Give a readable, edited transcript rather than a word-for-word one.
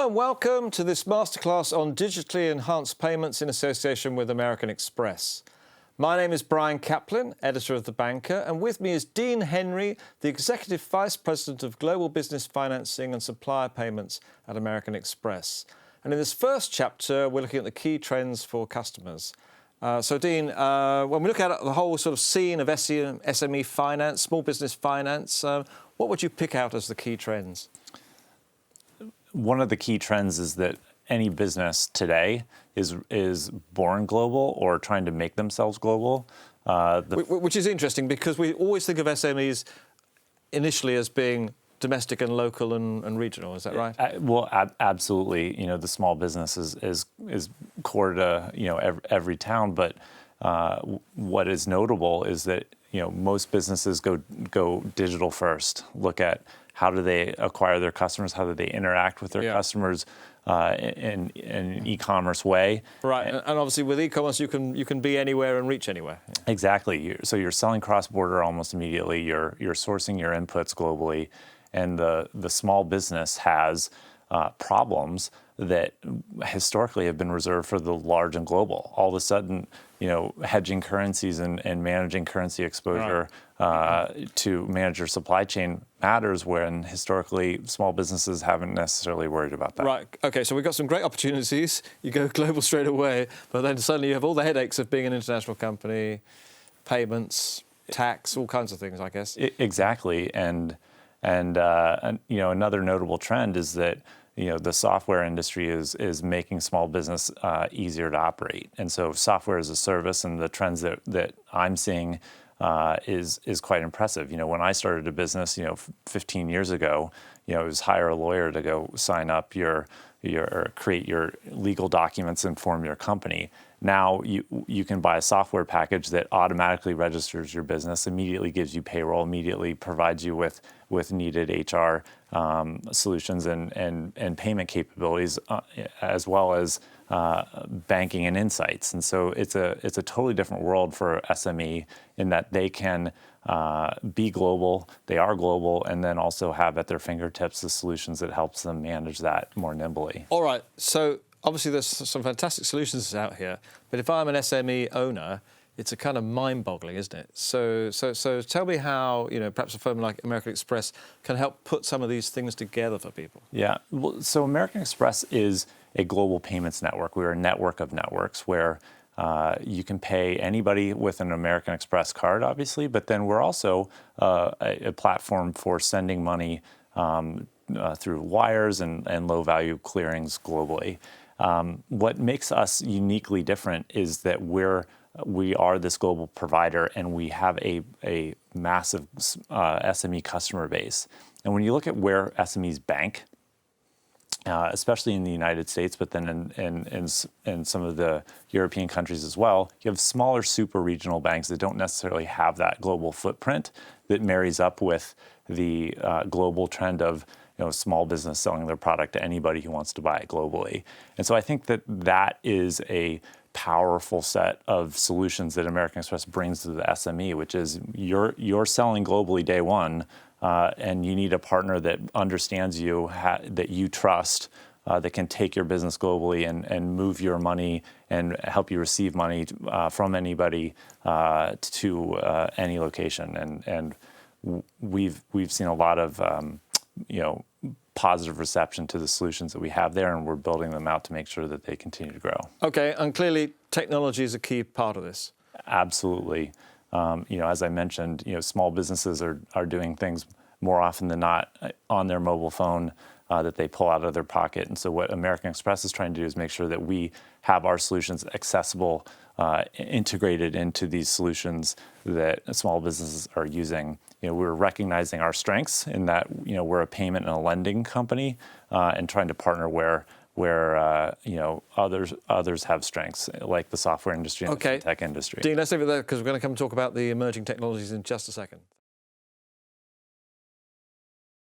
Hello and welcome to this masterclass on digitally enhanced payments in association with American Express. My name is Brian Kaplan, editor of The Banker, and with me is Dean Henry, the Executive Vice President of Global Business Financing and Supplier Payments at American Express. And in this first chapter, we're looking at the key trends for customers. So Dean, when we look at the whole sort of scene of SME finance, small business finance, what would you pick out as the key trends? One of the key trends is that any business today is born global or trying to make themselves global. Which is interesting because we always think of SMEs initially as being domestic and local and regional. Is that right? Absolutely. You know, the small business is core to every town. But what is notable is that most businesses go digital first. Look at how do they acquire their customers? How do they interact with their customers in an e-commerce way? Right, and obviously with e-commerce, you can be anywhere and reach anywhere. Exactly. So you're selling cross-border almost immediately. You're sourcing your inputs globally, and the small business has problems that historically have been reserved for the large and global. All of a sudden, hedging currencies and managing currency exposure to manage your supply chain matters, when historically small businesses haven't necessarily worried about that. Right. Okay. So we've got some great opportunities. You go global straight away, but then suddenly you have all the headaches of being an international company, payments, tax, all kinds of things, I guess. Exactly. And another notable trend is that the software industry is making small business easier to operate. And so software as a service and the trends that I'm seeing is quite impressive. When I started a business, 15 years ago, it was hire a lawyer to go sign up create your legal documents and form your company. Now you can buy a software package that automatically registers your business, immediately gives you payroll, immediately provides you with needed HR solutions and payment capabilities, as well as banking and insights. And so it's a totally different world for SME in that they can be global, they are global, and then also have at their fingertips the solutions that helps them manage that more nimbly. All right. So obviously there's some fantastic solutions out here, but if I'm an SME owner, it's a kind of mind-boggling, isn't it? So tell me how, perhaps a firm like American Express can help put some of these things together for people. Yeah. Well, so American Express is a global payments network. We're a network of networks where you can pay anybody with an American Express card, obviously, but then we're also a platform for sending money through wires and low-value clearings globally. What makes us uniquely different is that we are this global provider, and we have a massive SME customer base. And when you look at where SMEs bank, especially in the United States, but then in some of the European countries as well, you have smaller super regional banks that don't necessarily have that global footprint that marries up with the global trend of small business selling their product to anybody who wants to buy it globally. And so I think that is a powerful set of solutions that American Express brings to the SME, which is you're selling globally day one, and you need a partner that understands you, that you trust, that can take your business globally and move your money and help you receive money from anybody to any location. And we've seen a lot of positive reception to the solutions that we have there, and we're building them out to make sure that they continue to grow. Okay, and clearly technology is a key part of this. Absolutely. As I mentioned, small businesses are doing things more often than not on their mobile phone that they pull out of their pocket. And so what American Express is trying to do is make sure that we have our solutions accessible, integrated into these solutions that small businesses are using. We're recognizing our strengths in that we're a payment and a lending company, and trying to partner where others have strengths, like the software industry and the tech industry. Dean, let's leave it there because we're going to come and talk about the emerging technologies in just a second.